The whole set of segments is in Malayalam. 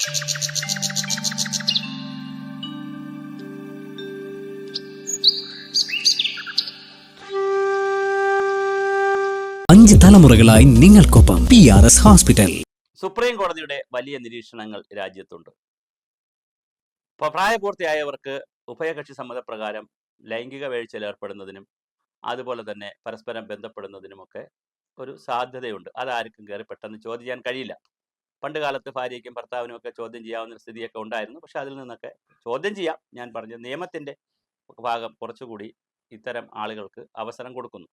5 തലമുറകളായി നിങ്ങൾക്കൊപ്പം PRS ഹോസ്പിറ്റൽ. സുപ്രീം കോടതിയുടെ വലിയ നിരീക്ഷണങ്ങൾ രാജ്യത്തുണ്ട്. പ്രായപൂർത്തിയായവർക്ക് ഉഭയകക്ഷി സമ്മതപ്രകാരം ലൈംഗിക വീഴ്ചയിൽ ഏർപ്പെടുന്നതിനും അതുപോലെ തന്നെ പരസ്പരം ബന്ധപ്പെടുന്നതിനുമൊക്കെ ഒരു സാധ്യതയുണ്ട്. അതാർക്കും കയറി പെട്ടെന്ന് ചോദ്യം ചെയ്യാൻ കഴിയില്ല. പണ്ട് കാലത്ത് ഭാര്യയ്ക്കും ഭർത്താവിനും ഒക്കെ ചോദ്യം ചെയ്യാവുന്ന സ്ഥിതിയൊക്കെ ഉണ്ടായിരുന്നു. പക്ഷെ അതിൽ നിന്നൊക്കെ ചോദ്യം ചെയ്യാം. ഞാൻ പറഞ്ഞ നിയമത്തിൻ്റെ ഭാഗം കുറച്ചുകൂടി ഇത്തരം ആളുകൾക്ക് അവസരം കൊടുക്കുന്നു.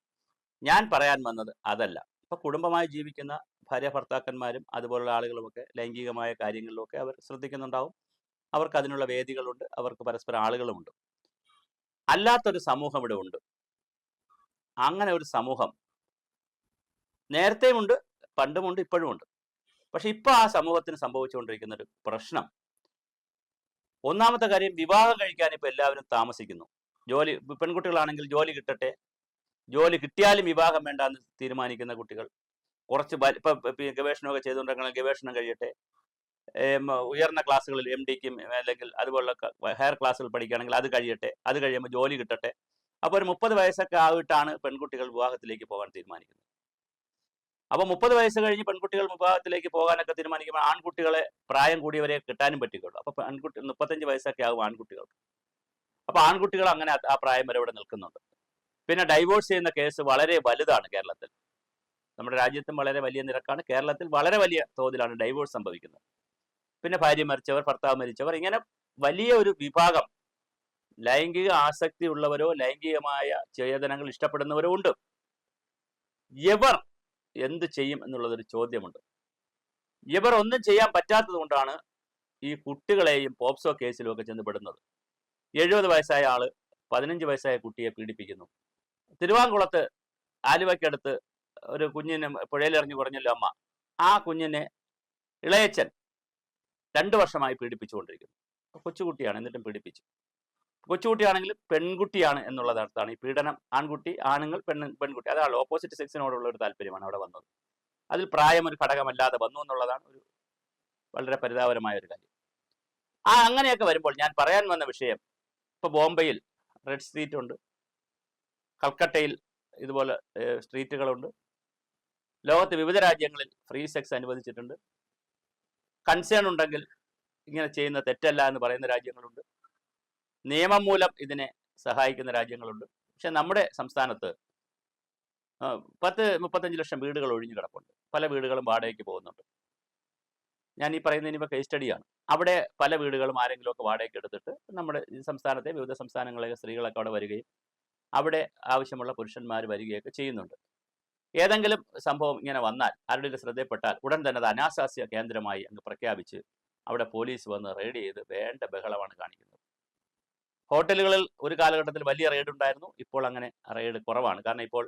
ഞാൻ പറയാൻ വന്നത് അതല്ല. ഇപ്പോൾ കുടുംബമായി ജീവിക്കുന്ന ഭാര്യ ഭർത്താക്കന്മാരും അതുപോലുള്ള ആളുകളുമൊക്കെ ലൈംഗികമായ കാര്യങ്ങളിലൊക്കെ അവർ ശ്രദ്ധിക്കുന്നുണ്ടാവും. അവർക്ക് അതിനുള്ള വേദികളുണ്ട്, അവർക്ക് പരസ്പരം ആളുകളുമുണ്ട്. അല്ലാത്തൊരു സമൂഹം ഇവിടെ ഉണ്ട്. അങ്ങനെ ഒരു സമൂഹം നേരത്തെയുമുണ്ട്, പണ്ടുമുണ്ട്, ഇപ്പോഴുമുണ്ട്. പക്ഷെ ഇപ്പോൾ ആ സമൂഹത്തിന് സംഭവിച്ചുകൊണ്ടിരിക്കുന്ന ഒരു പ്രശ്നം, ഒന്നാമത്തെ കാര്യം, വിവാഹം കഴിക്കാൻ ഇപ്പോൾ എല്ലാവരും താമസിക്കുന്നു. പെൺകുട്ടികളാണെങ്കിൽ ജോലി കിട്ടട്ടെ, ജോലി കിട്ടിയാലും വിവാഹം വേണ്ടാന്ന് തീരുമാനിക്കുന്ന കുട്ടികൾ. കുറച്ച് ഇപ്പം ഗവേഷണമൊക്കെ ചെയ്തുകൊണ്ടിരിക്കുന്ന ഗവേഷണം കഴിയട്ടെ, ഉയർന്ന ക്ലാസ്സുകളിൽ MDക്കും അല്ലെങ്കിൽ അതുപോലുള്ള ഹയർ ക്ലാസ്സുകൾ പഠിക്കുകയാണെങ്കിൽ അത് കഴിയട്ടെ, അത് കഴിയുമ്പോൾ ജോലി കിട്ടട്ടെ. അപ്പോൾ ഒരു 30 വയസ്സൊക്കെ ആയിട്ടാണ് പെൺകുട്ടികൾ വിവാഹത്തിലേക്ക് പോകാൻ തീരുമാനിക്കുന്നത്. അപ്പോൾ 30 വയസ്സ് കഴിഞ്ഞ് പെൺകുട്ടികൾ വിവാഹത്തിലേക്ക് പോകാനൊക്കെ തീരുമാനിക്കുമ്പോൾ ആൺകുട്ടികളെ പ്രായം കൂടിയവരെ കിട്ടാനും പറ്റിക്കുള്ളൂ. അപ്പോൾ 35 വയസ്സൊക്കെ ആകും ആൺകുട്ടികൾക്ക്. അപ്പോൾ ആൺകുട്ടികൾ അങ്ങനെ ആ പ്രായം വരെ ഇവിടെ നിൽക്കുന്നുണ്ട്. പിന്നെ ഡൈവോഴ്സ് ചെയ്യുന്ന കേസ് വളരെ വലുതാണ് കേരളത്തിൽ. നമ്മുടെ രാജ്യത്തും വളരെ വലിയ നിരക്കാണ്, കേരളത്തിൽ വളരെ വലിയ തോതിലാണ് ഡൈവോഴ്സ് സംഭവിക്കുന്നത്. പിന്നെ ഭാര്യ മരിച്ചവർ, ഭർത്താവ് മരിച്ചവർ, ഇങ്ങനെ വലിയ ഒരു വിഭാഗം ലൈംഗിക ആസക്തി ഉള്ളവരോ ലൈംഗികമായ ചേതനങ്ങൾ ഇഷ്ടപ്പെടുന്നവരോ ഉണ്ട്. ഇവർ എന്ത് ചെയ്യും എന്നുള്ളതൊരു ചോദ്യമുണ്ട്. ഇവർ ഒന്നും ചെയ്യാൻ പറ്റാത്തത് കൊണ്ടാണ് ഈ കുട്ടികളെയും പോക്സോ കേസിലും ഒക്കെ ചെന്ന് പെടുന്നത്. 70 വയസ്സായ ആള് 15 വയസ്സായ കുട്ടിയെ പീഡിപ്പിക്കുന്നു. തിരുവാങ്കുളത്ത് ആലുവയ്ക്കടുത്ത് ഒരു കുഞ്ഞിനെ പുഴയിലെറിഞ്ഞു കുറഞ്ഞല്ലോ അമ്മ. ആ കുഞ്ഞിനെ ഇളയച്ചൻ 2 വർഷമായി പീഡിപ്പിച്ചുകൊണ്ടിരിക്കുന്നു. കൊച്ചുകുട്ടിയാണ്, എന്നിട്ടും പീഡിപ്പിച്ചു. കൊച്ചുകുട്ടിയാണെങ്കിലും പെൺകുട്ടിയാണ് എന്നുള്ളതർത്താണ് ഈ പീഡനം. ആൺകുട്ടി, ആണുങ്ങൾ, പെൺകുട്ടി, അതാണ് ഓപ്പോസിറ്റ് സെക്സിനോടുള്ള ഒരു താല്പര്യമാണ് അവിടെ വന്നത്. അതിൽ പ്രായം ഒരു ഘടകമല്ലാതെ വന്നു എന്നുള്ളതാണ് ഒരു വളരെ പരിതാപകരമായ ഒരു കാര്യം. അങ്ങനെയൊക്കെ വരുമ്പോൾ ഞാൻ പറയാൻ വന്ന വിഷയം, ഇപ്പോൾ ബോംബെയിൽ റെഡ് സ്ട്രീറ്റ് ഉണ്ട്, കൽക്കട്ടയിൽ ഇതുപോലെ സ്ട്രീറ്റുകളുണ്ട്, ലോകത്ത് വിവിധ രാജ്യങ്ങളിൽ ഫ്രീ സെക്സ് അനുവദിച്ചിട്ടുണ്ട്. കൺസേൺ ഉണ്ടെങ്കിൽ ഇങ്ങനെ ചെയ്യുന്ന തെറ്റല്ല എന്ന് പറയുന്ന രാജ്യങ്ങളുണ്ട്. നിയമം മൂലം ഇതിനെ സഹായിക്കുന്ന രാജ്യങ്ങളുണ്ട്. പക്ഷെ നമ്മുടെ സംസ്ഥാനത്ത് 35 ലക്ഷം വീടുകൾ ഒഴിഞ്ഞു കിടപ്പുണ്ട്. പല വീടുകളും വാടകയ്ക്ക് പോകുന്നുണ്ട്. ഞാൻ ഈ പറയുന്നത് ഇനിയിപ്പോൾ കേസ് സ്റ്റഡിയാണ്. അവിടെ പല വീടുകളും ആരെങ്കിലുമൊക്കെ വാടകയ്ക്ക് എടുത്തിട്ട് നമ്മുടെ ഈ സംസ്ഥാനത്തെ വിവിധ സംസ്ഥാനങ്ങളിലെ സ്ത്രീകളൊക്കെ അവിടെ വരികയും അവിടെ ആവശ്യമുള്ള പുരുഷന്മാർ വരികയൊക്കെ ചെയ്യുന്നുണ്ട്. ഏതെങ്കിലും സംഭവം ഇങ്ങനെ വന്നാൽ, ആരുടെ ശ്രദ്ധയിൽപ്പെട്ടാൽ ഉടൻ തന്നെ അത് അനാശാസ്യ കേന്ദ്രമായി അങ്ങ് പ്രഖ്യാപിച്ച് അവിടെ പോലീസ് വന്ന് റെയ്ഡ് ചെയ്ത് വേണ്ട ബഹളമാണ് കാണിക്കുന്നത്. ഹോട്ടലുകളിൽ ഒരു കാലഘട്ടത്തിൽ വലിയ റെയ്ഡ് ഉണ്ടായിരുന്നു. ഇപ്പോൾ അങ്ങനെ റെയ്ഡ് കുറവാണ്. കാരണം ഇപ്പോൾ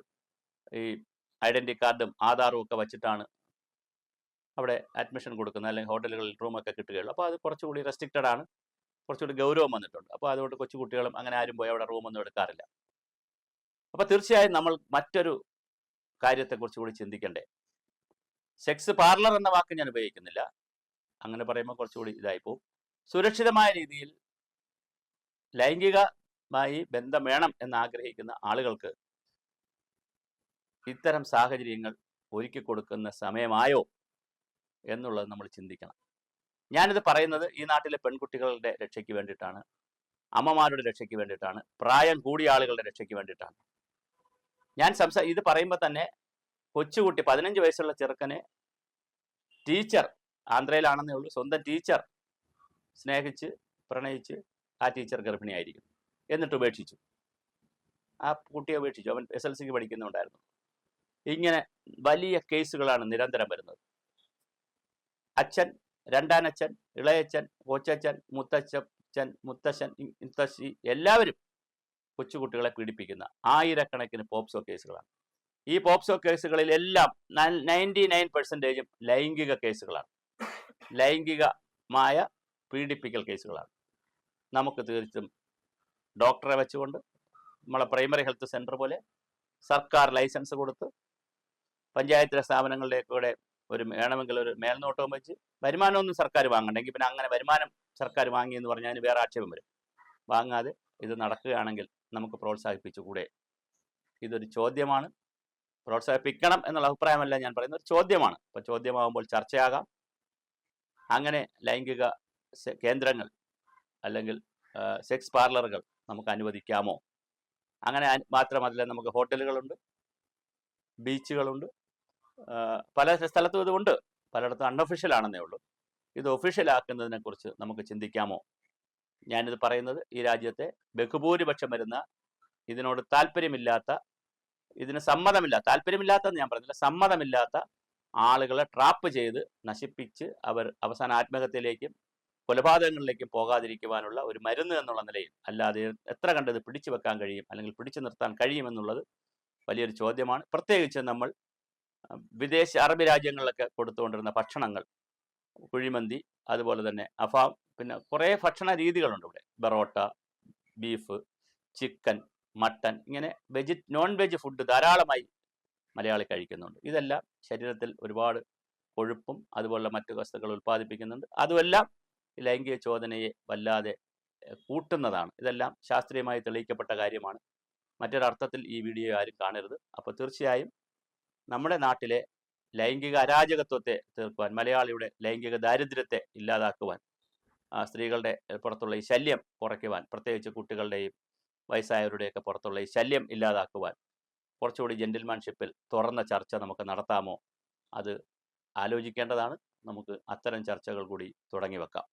ഈ ഐഡൻറ്റി കാർഡും ആധാറും ഒക്കെ വച്ചിട്ടാണ് അവിടെ അഡ്മിഷൻ കൊടുക്കുന്നത്, അല്ലെങ്കിൽ ഹോട്ടലുകളിൽ റൂമൊക്കെ കിട്ടുകയുള്ളൂ. അപ്പോൾ അത് കുറച്ചുകൂടി റെസ്ട്രിക്റ്റഡ് ആണ്, കുറച്ചുകൂടി ഗൗരവം വന്നിട്ടുണ്ട്. അപ്പോൾ അതുകൊണ്ട് കൊച്ചുകുട്ടികളും അങ്ങനെ ആരും പോയി അവിടെ റൂമൊന്നും എടുക്കാറില്ല. അപ്പോൾ തീർച്ചയായും നമ്മൾ മറ്റൊരു കാര്യത്തെക്കുറിച്ച് കൂടി ചിന്തിക്കണ്ടേ. സെക്സ് പാർലർ എന്ന വാക്ക് ഞാൻ ഉപയോഗിക്കുന്നില്ല, അങ്ങനെ പറയുമ്പോൾ കുറച്ചുകൂടി ഇതായി പോകും. സുരക്ഷിതമായ രീതിയിൽ ലൈംഗികമായി ബന്ധം വേണം എന്നാഗ്രഹിക്കുന്ന ആളുകൾക്ക് ഇത്തരം സാഹചര്യങ്ങൾ ഒരുക്കി കൊടുക്കുന്ന സമയമായോ എന്നുള്ളത് നമ്മൾ ചിന്തിക്കണം. ഞാനിത് പറയുന്നത് ഈ നാട്ടിലെ പെൺകുട്ടികളുടെ രക്ഷയ്ക്ക് വേണ്ടിയിട്ടാണ്, അമ്മമാരുടെ രക്ഷയ്ക്ക് വേണ്ടിയിട്ടാണ്, പ്രായം കൂടിയ ആളുകളുടെ രക്ഷയ്ക്ക് വേണ്ടിയിട്ടാണ്. ഞാൻ ഇത് പറയുമ്പോൾ തന്നെ കൊച്ചുകുട്ടി 15 വയസ്സുള്ള ചെറുക്കനെ ടീച്ചർ, ആന്ധ്രയിലാണെന്നേ ഉള്ളൂ, സ്വന്തം ടീച്ചർ സ്നേഹിച്ച് പ്രണയിച്ച് ആ ടീച്ചർ ഗർഭിണിയായിരിക്കുന്നു. എന്നിട്ട് ഉപേക്ഷിച്ചു. ആ കുട്ടിയെ ഉപേക്ഷിച്ചു. അവൻ SLCക്ക് പഠിക്കുന്നുണ്ടായിരുന്നു. ഇങ്ങനെ വലിയ കേസുകളാണ് നിരന്തരം വരുന്നത്. അച്ഛൻ, രണ്ടാനച്ഛൻ, ഇളയച്ഛൻ, കൊച്ചച്ഛൻ, മുത്തശ്ശൻ, മുത്തശ്ശി, എല്ലാവരും കൊച്ചുകുട്ടികളെ പീഡിപ്പിക്കുന്ന ആയിരക്കണക്കിന് പോക്സോ കേസുകളാണ്. ഈ പോക്സോ കേസുകളിലെല്ലാം 99% ലൈംഗിക കേസുകളാണ്, ലൈംഗികമായ പീഡിപ്പിക്കൽ കേസുകളാണ്. നമുക്ക് തീർച്ചയായും ഡോക്ടറെ വെച്ചുകൊണ്ട്, നമ്മളെ പ്രൈമറി ഹെൽത്ത് സെൻറ്റർ പോലെ സർക്കാർ ലൈസൻസ് കൊടുത്ത് പഞ്ചായത്ത് സ്ഥാപനങ്ങളിലേക്കൂടെ വേണമെങ്കിൽ ഒരു മേൽനോട്ടവും വെച്ച് വരുമാനമൊന്നും സർക്കാർ വാങ്ങണ്ടെങ്കിൽ പിന്നെ അങ്ങനെ വരുമാനം സർക്കാർ വാങ്ങി എന്ന് പറഞ്ഞാൽ അതിന് വേറെ ആക്ഷേപം വരും. വാങ്ങാതെ ഇത് നടക്കുകയാണെങ്കിൽ നമുക്ക് പ്രോത്സാഹിപ്പിച്ചുകൂടെ? ഇതൊരു ചോദ്യമാണ്. പ്രോത്സാഹിപ്പിക്കണം എന്നുള്ള അഭിപ്രായമല്ല ഞാൻ പറയുന്നത്, ഒരു ചോദ്യമാണ്. അപ്പോൾ ചോദ്യമാകുമ്പോൾ ചർച്ചയാകാം. അങ്ങനെ ലൈംഗിക കേന്ദ്രങ്ങൾ അല്ലെങ്കിൽ സെക്സ് പാർലറുകൾ നമുക്ക് അനുവദിക്കാമോ? അങ്ങനെ മാത്രമല്ല, നമുക്ക് ഹോട്ടലുകളുണ്ട്, ബീച്ചുകളുണ്ട്, പല സ്ഥലത്തും ഇതുണ്ട്. പലയിടത്തും അൺഒഫീഷ്യൽ ആണെന്നേ ഉള്ളൂ. ഇത് ഒഫീഷ്യലാക്കുന്നതിനെ കുറിച്ച് നമുക്ക് ചിന്തിക്കാമോ? ഞാനിത് പറയുന്നത് ഈ രാജ്യത്തെ ബഹുഭൂരിപക്ഷം വരുന്ന ഇതിനോട് താല്പര്യമില്ലാത്ത, ഇതിന് താല്പര്യമില്ലാത്തെന്ന് ഞാൻ പറഞ്ഞില്ല, സമ്മതമില്ലാത്ത ആളുകളെ ട്രാപ്പ് ചെയ്ത് നശിപ്പിച്ച് അവർ അവസാന ആത്മഹത്യയിലേക്കും കൊലപാതകങ്ങളിലേക്കും പോകാതിരിക്കുവാനുള്ള ഒരു മരുന്ന് എന്നുള്ള നിലയിൽ, അല്ലാതെ എത്ര കണ്ടത് പിടിച്ചു വെക്കാൻ കഴിയും അല്ലെങ്കിൽ പിടിച്ചു നിർത്താൻ കഴിയുമെന്നുള്ളത് വലിയൊരു ചോദ്യമാണ്. പ്രത്യേകിച്ച് നമ്മൾ വിദേശ അറബ് രാജ്യങ്ങളിലൊക്കെ കൊടുത്തുകൊണ്ടിരുന്ന ഭക്ഷണങ്ങൾ, കുഴിമന്തി, അതുപോലെ തന്നെ അഫാം, പിന്നെ കുറേ ഭക്ഷണ രീതികളുണ്ട് ഇവിടെ. ബറോട്ട, ബീഫ്, ചിക്കൻ, മട്ടൻ, ഇങ്ങനെ നോൺ വെജ് ഫുഡ് ധാരാളമായി മലയാളി കഴിക്കുന്നുണ്ട്. ഇതെല്ലാം ശരീരത്തിൽ ഒരുപാട് കൊഴുപ്പും അതുപോലുള്ള മറ്റു വസ്തുക്കൾ ഉൽപ്പാദിപ്പിക്കുന്നുണ്ട്. അതുമെല്ലാം ലൈംഗിക ചോദനയെ വല്ലാതെ കൂട്ടുന്നതാണ്. ഇതെല്ലാം ശാസ്ത്രീയമായി തെളിയിക്കപ്പെട്ട കാര്യമാണ്. മറ്റൊരർത്ഥത്തിൽ ഈ വീഡിയോ ആരും കാണരുത്. അപ്പോൾ തീർച്ചയായും നമ്മുടെ നാട്ടിലെ ലൈംഗിക അരാജകത്വത്തെ തീർക്കുവാൻ, മലയാളിയുടെ ലൈംഗിക ദാരിദ്ര്യത്തെ ഇല്ലാതാക്കുവാൻ, സ്ത്രീകളുടെ പുറത്തുള്ള ഈ ശല്യം കുറയ്ക്കുവാൻ, പ്രത്യേകിച്ച് കുട്ടികളുടെയും വയസ്സായവരുടെയൊക്കെ പുറത്തുള്ള ഈ ശല്യം ഇല്ലാതാക്കുവാൻ കുറച്ചുകൂടി ജെന്റിൽമാൻഷിപ്പിൽ തുറന്ന ചർച്ച നമുക്ക് നടത്താമോ? അത് ആലോചിക്കേണ്ടതാണ്. നമുക്ക് അത്തരം ചർച്ചകൾ കൂടി തുടങ്ങി വെക്കാം.